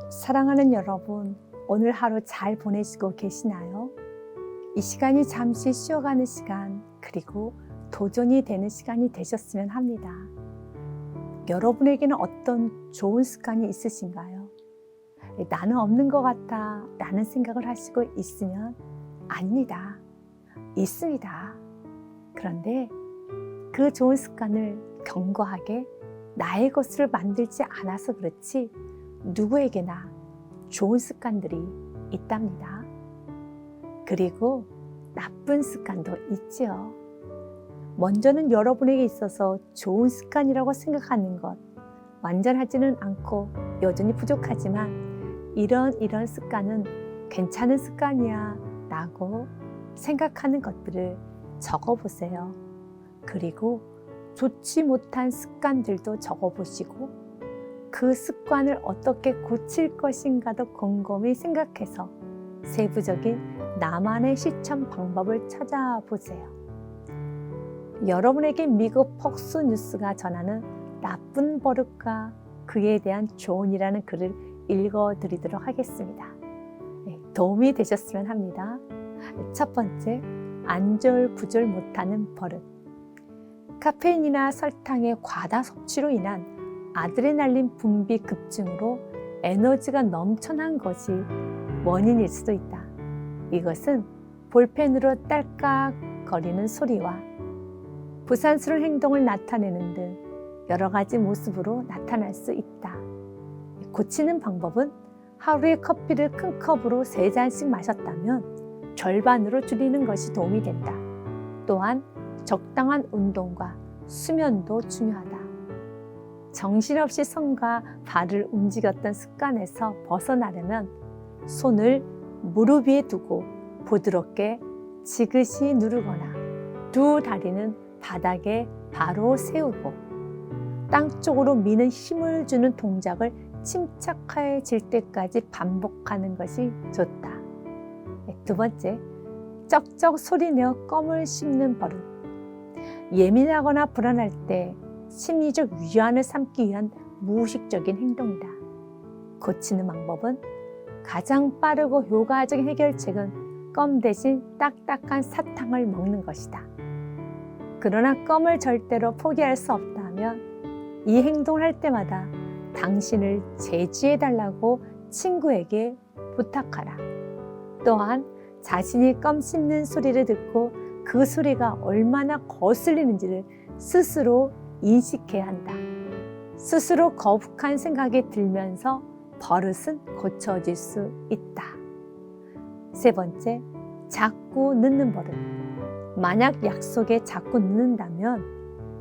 사랑하는 여러분, 오늘 하루 잘 보내시고 계시나요? 이 시간이 잠시 쉬어가는 시간, 그리고 도전이 되는 시간이 되셨으면 합니다. 여러분에게는 어떤 좋은 습관이 있으신가요? 나는 없는 것 같다 라는 생각을 하시고 있으면 아닙니다. 있습니다. 그런데 그 좋은 습관을 견고하게 나의 것으로 만들지 않아서 그렇지 누구에게나 좋은 습관들이 있답니다. 그리고 나쁜 습관도 있지요. 먼저는 여러분에게 있어서 좋은 습관이라고 생각하는 것, 완전하지는 않고 여전히 부족하지만 이런 습관은 괜찮은 습관이야 라고 생각하는 것들을 적어보세요. 그리고 좋지 못한 습관들도 적어보시고 그 습관을 어떻게 고칠 것인가도 곰곰이 생각해서 세부적인 나만의 실천 방법을 찾아보세요. 여러분에게 미국 폭스 뉴스가 전하는 나쁜 버릇과 그에 대한 조언이라는 글을 읽어드리도록 하겠습니다. 도움이 되셨으면 합니다. 첫 번째, 안절부절 못하는 버릇. 카페인이나 설탕의 과다 섭취로 인한 아드레날린 분비 급증으로 에너지가 넘쳐난 것이 원인일 수도 있다. 이것은 볼펜으로 딸깍거리는 소리와 부산스러운 행동을 나타내는 등 여러 가지 모습으로 나타날 수 있다. 고치는 방법은 하루에 커피를 큰 컵으로 3잔씩 마셨다면 절반으로 줄이는 것이 도움이 된다. 또한 적당한 운동과 수면도 중요하다. 정신없이 손과 발을 움직였던 습관에서 벗어나려면 손을 무릎 위에 두고 부드럽게 지그시 누르거나 두 다리는 바닥에 바로 세우고 땅 쪽으로 미는 힘을 주는 동작을 침착해질 때까지 반복하는 것이 좋다. 두 번째, 쩍쩍 소리내어 껌을 씹는 버릇. 예민하거나 불안할 때 심리적 위안을 삼기 위한 무의식적인 행동이다. 고치는 방법은 가장 빠르고 효과적인 해결책은 껌 대신 딱딱한 사탕을 먹는 것이다. 그러나 껌을 절대로 포기할 수 없다면 이 행동을 할 때마다 당신을 제지해달라고 친구에게 부탁하라. 또한 자신이 껌 씹는 소리를 듣고 그 소리가 얼마나 거슬리는지를 스스로 인식해야 한다. 스스로 거북한 생각이 들면서 버릇은 고쳐질 수 있다. 세 번째, 자꾸 늦는 버릇. 만약 약속에 자꾸 늦는다면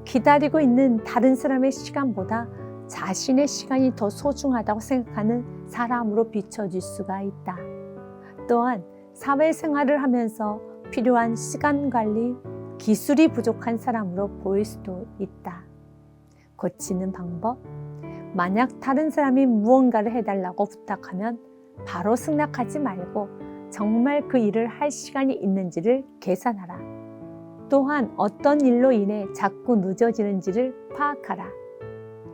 기다리고 있는 다른 사람의 시간보다 자신의 시간이 더 소중하다고 생각하는 사람으로 비춰질 수가 있다. 또한 사회생활을 하면서 필요한 시간 관리, 기술이 부족한 사람으로 보일 수도 있다. 고치는 방법, 만약 다른 사람이 무언가를 해달라고 부탁하면 바로 승낙하지 말고 정말 그 일을 할 시간이 있는지를 계산하라. 또한 어떤 일로 인해 자꾸 늦어지는지를 파악하라.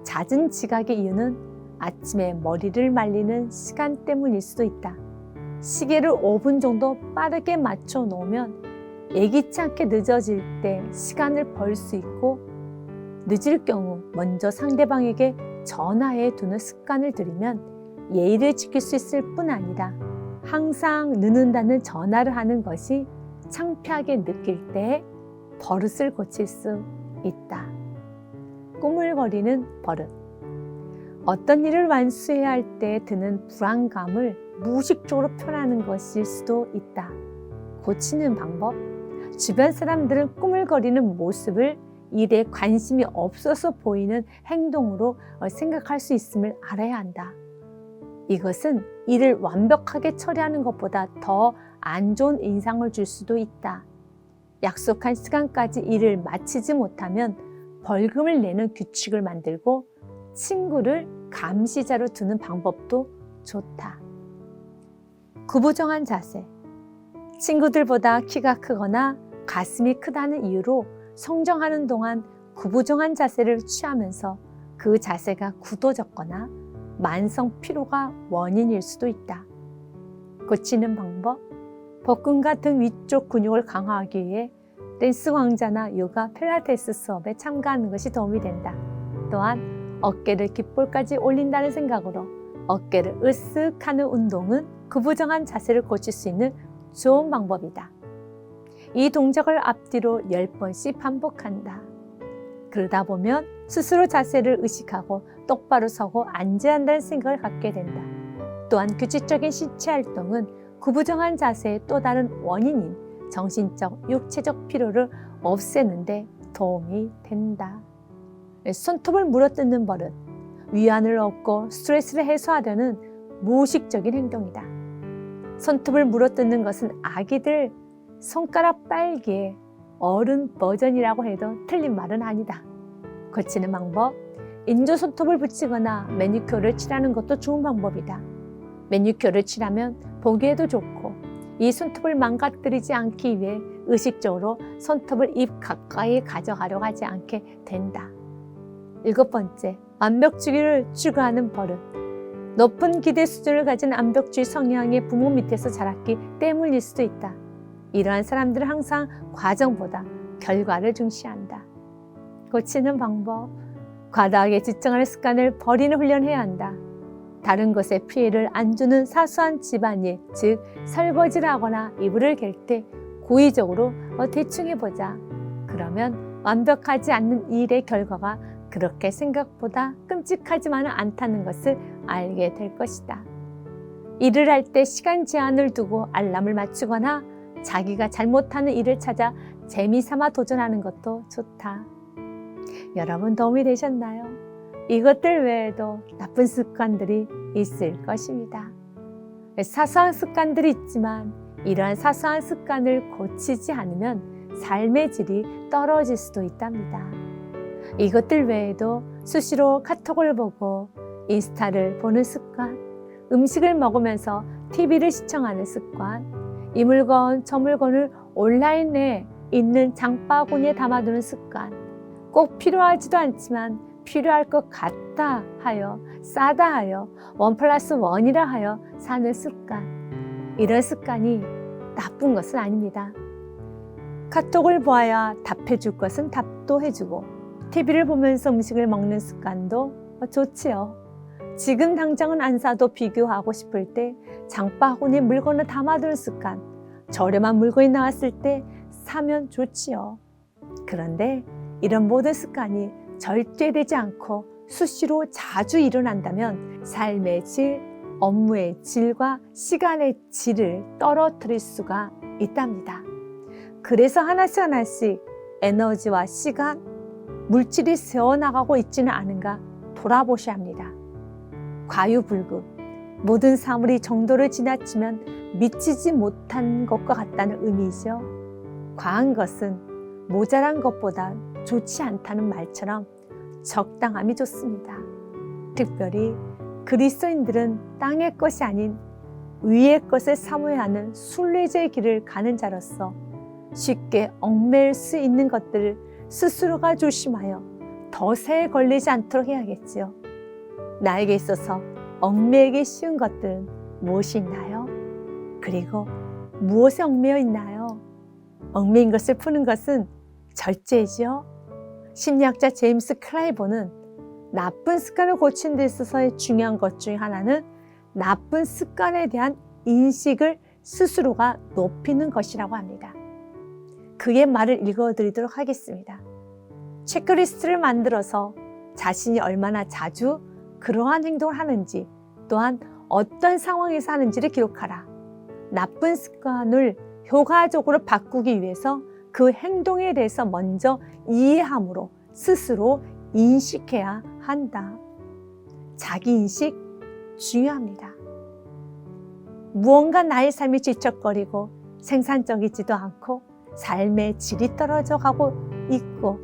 잦은 지각의 이유는 아침에 머리를 말리는 시간 때문일 수도 있다. 시계를 5분 정도 빠르게 맞춰 놓으면 예기치 않게 늦어질 때 시간을 벌 수 있고 늦을 경우 먼저 상대방에게 전화해 두는 습관을 들이면 예의를 지킬 수 있을 뿐 아니라 항상 늦는다는 전화를 하는 것이 창피하게 느낄 때 버릇을 고칠 수 있다. 꾸물거리는 버릇. 어떤 일을 완수해야 할 때 드는 불안감을 무의식적으로 표현하는 것일 수도 있다. 고치는 방법. 주변 사람들은 꾸물거리는 모습을 일에 관심이 없어서 보이는 행동으로 생각할 수 있음을 알아야 한다. 이것은 일을 완벽하게 처리하는 것보다 더 안 좋은 인상을 줄 수도 있다. 약속한 시간까지 일을 마치지 못하면 벌금을 내는 규칙을 만들고 친구를 감시자로 두는 방법도 좋다. 구부정한 자세. 친구들보다 키가 크거나 가슴이 크다는 이유로 성장하는 동안 구부정한 자세를 취하면서 그 자세가 굳어졌거나 만성 피로가 원인일 수도 있다. 고치는 방법, 복근과 등 위쪽 근육을 강화하기 위해 댄스 강좌나 요가, 필라테스 수업에 참가하는 것이 도움이 된다. 또한 어깨를 귓볼까지 올린다는 생각으로 어깨를 으쓱 하는 운동은 구부정한 자세를 고칠 수 있는 좋은 방법이다. 이 동작을 앞뒤로 10번씩 반복한다. 그러다 보면 스스로 자세를 의식하고 똑바로 서고 앉아야 한다는 생각을 갖게 된다. 또한 규칙적인 신체 활동은 구부정한 자세의 또 다른 원인인 정신적, 육체적 피로를 없애는 데 도움이 된다. 손톱을 물어뜯는 버릇, 위안을 얻고 스트레스를 해소하려는 무의식적인 행동이다. 손톱을 물어뜯는 것은 아기들 손가락 빨기의 어른 버전이라고 해도 틀린 말은 아니다. 고치는 방법, 인조 손톱을 붙이거나 매니큐어를 칠하는 것도 좋은 방법이다. 매니큐어를 칠하면 보기에도 좋고 이 손톱을 망가뜨리지 않기 위해 의식적으로 손톱을 입 가까이 가져가려고 하지 않게 된다. 7번째, 완벽주의를 추구하는 버릇. 높은 기대 수준을 가진 완벽주의 성향의 부모 밑에서 자랐기 때문일 수도 있다. 이러한 사람들은 항상 과정보다 결과를 중시한다. 고치는 방법, 과다하게 지정하는 습관을 버리는 훈련을 해야 한다. 다른 것에 피해를 안 주는 사소한 집안일, 즉 설거지를 하거나 이불을 갤 때 고의적으로 대충 해보자. 그러면 완벽하지 않는 일의 결과가 그렇게 생각보다 끔찍하지만은 않다는 것을 알게 될 것이다. 일을 할 때 시간 제한을 두고 알람을 맞추거나 자기가 잘못하는 일을 찾아 재미삼아 도전하는 것도 좋다. 여러분 도움이 되셨나요? 이것들 외에도 나쁜 습관들이 있을 것입니다. 사소한 습관들이 있지만 이러한 사소한 습관을 고치지 않으면 삶의 질이 떨어질 수도 있답니다. 이것들 외에도 수시로 카톡을 보고 인스타를 보는 습관, 음식을 먹으면서 TV를 시청하는 습관, 이 물건, 저 물건을 온라인에 있는 장바구니에 담아두는 습관, 꼭 필요하지도 않지만 필요할 것 같다 하여, 싸다 하여, 1+1이라 하여 사는 습관, 이런 습관이 나쁜 것은 아닙니다. 카톡을 보아야 답해줄 것은 답도 해주고 TV를 보면서 음식을 먹는 습관도 좋지요. 지금 당장은 안 사도 비교하고 싶을 때 장바구니에 물건을 담아두는 습관, 저렴한 물건이 나왔을 때 사면 좋지요. 그런데 이런 모든 습관이 절제되지 않고 수시로 자주 일어난다면 삶의 질, 업무의 질과 시간의 질을 떨어뜨릴 수가 있답니다. 그래서 하나씩 에너지와 시간, 물질이 새어나가고 있지는 않은가 돌아보셔야 합니다. 과유불급, 모든 사물이 정도를 지나치면 미치지 못한 것과 같다는 의미이죠. 과한 것은 모자란 것보다 좋지 않다는 말처럼 적당함이 좋습니다. 특별히 그리스도인들은 땅의 것이 아닌 위의 것을 사모해야 하는 순례자의 길을 가는 자로서 쉽게 얽매일 수 있는 것들을 스스로가 조심하여 덫에 걸리지 않도록 해야겠지요. 나에게 있어서 얽매이기 쉬운 것들은 무엇이 있나요? 그리고 무엇에 얽매여 있나요? 얽매인 것을 푸는 것은 절제이지요. 심리학자 제임스 클라이버는 나쁜 습관을 고치는 데 있어서의 중요한 것 중에 하나는 나쁜 습관에 대한 인식을 스스로가 높이는 것이라고 합니다. 그의 말을 읽어드리도록 하겠습니다. 체크리스트를 만들어서 자신이 얼마나 자주 그러한 행동을 하는지, 또한 어떤 상황에서 하는지를 기록하라. 나쁜 습관을 효과적으로 바꾸기 위해서 그 행동에 대해서 먼저 이해함으로 스스로 인식해야 한다. 자기인식 중요합니다. 무언가 나의 삶이 지척거리고 생산적이지도 않고 삶의 질이 떨어져 가고 있고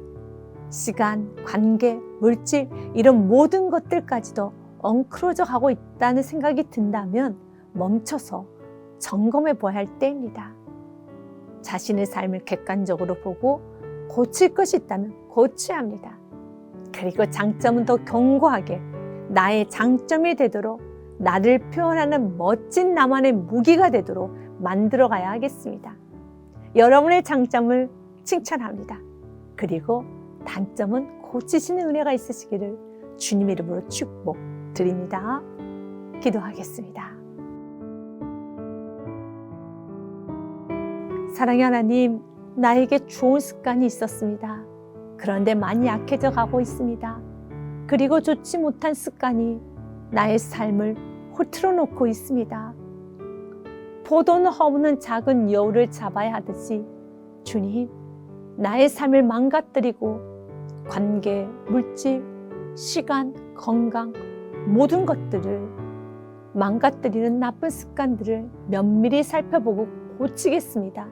시간, 관계, 물질 이런 모든 것들까지도 엉클어져 가고 있다는 생각이 든다면 멈춰서 점검해 보아야 할 때입니다. 자신의 삶을 객관적으로 보고 고칠 것이 있다면 고쳐야 합니다. 그리고 장점은 더 견고하게 나의 장점이 되도록, 나를 표현하는 멋진 나만의 무기가 되도록 만들어 가야 하겠습니다. 여러분의 장점을 칭찬합니다. 그리고 단점은 고치시는 은혜가 있으시기를 주님 이름으로 축복드립니다. 기도하겠습니다. 사랑의 하나님, 나에게 좋은 습관이 있었습니다. 그런데 많이 약해져 가고 있습니다. 그리고 좋지 못한 습관이 나의 삶을 흐트러 놓고 있습니다. 포도는 허무는 작은 여우를 잡아야 하듯이 주님, 나의 삶을 망가뜨리고 관계, 물질, 시간, 건강 모든 것들을 망가뜨리는 나쁜 습관들을 면밀히 살펴보고 고치겠습니다.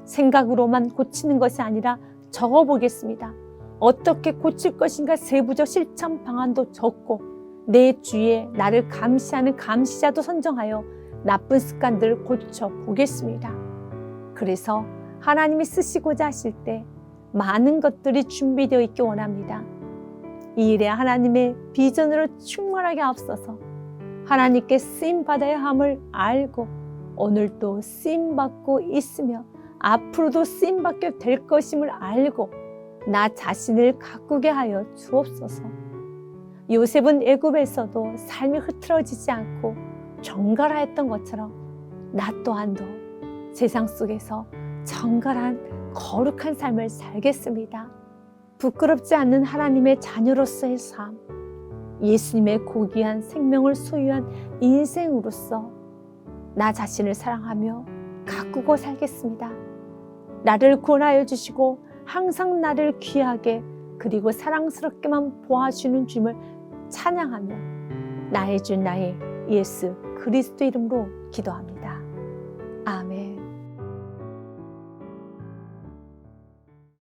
생각으로만 고치는 것이 아니라 적어보겠습니다. 어떻게 고칠 것인가 세부적 실천 방안도 적고 내 주위에 나를 감시하는 감시자도 선정하여 나쁜 습관들을 고쳐보겠습니다. 그래서 하나님이 쓰시고자 하실 때 많은 것들이 준비되어 있기 원합니다. 이 일에 하나님의 비전으로 충만하게 앞서서 하나님께 쓰임받아야 함을 알고 오늘도 쓰임받고 있으며 앞으로도 쓰임받게 될 것임을 알고 나 자신을 가꾸게 하여 주옵소서. 요셉은 애굽에서도 삶이 흐트러지지 않고 정갈하였던 것처럼 나 또한도 세상 속에서 정갈한 거룩한 삶을 살겠습니다. 부끄럽지 않는 하나님의 자녀로서의 삶, 예수님의 고귀한 생명을 소유한 인생으로서 나 자신을 사랑하며 가꾸고 살겠습니다. 나를 구원하여 주시고 항상 나를 귀하게 그리고 사랑스럽게만 보아주는 주님을 찬양하며 나의 주 나의 예수 그리스도 이름으로 기도합니다. 아멘.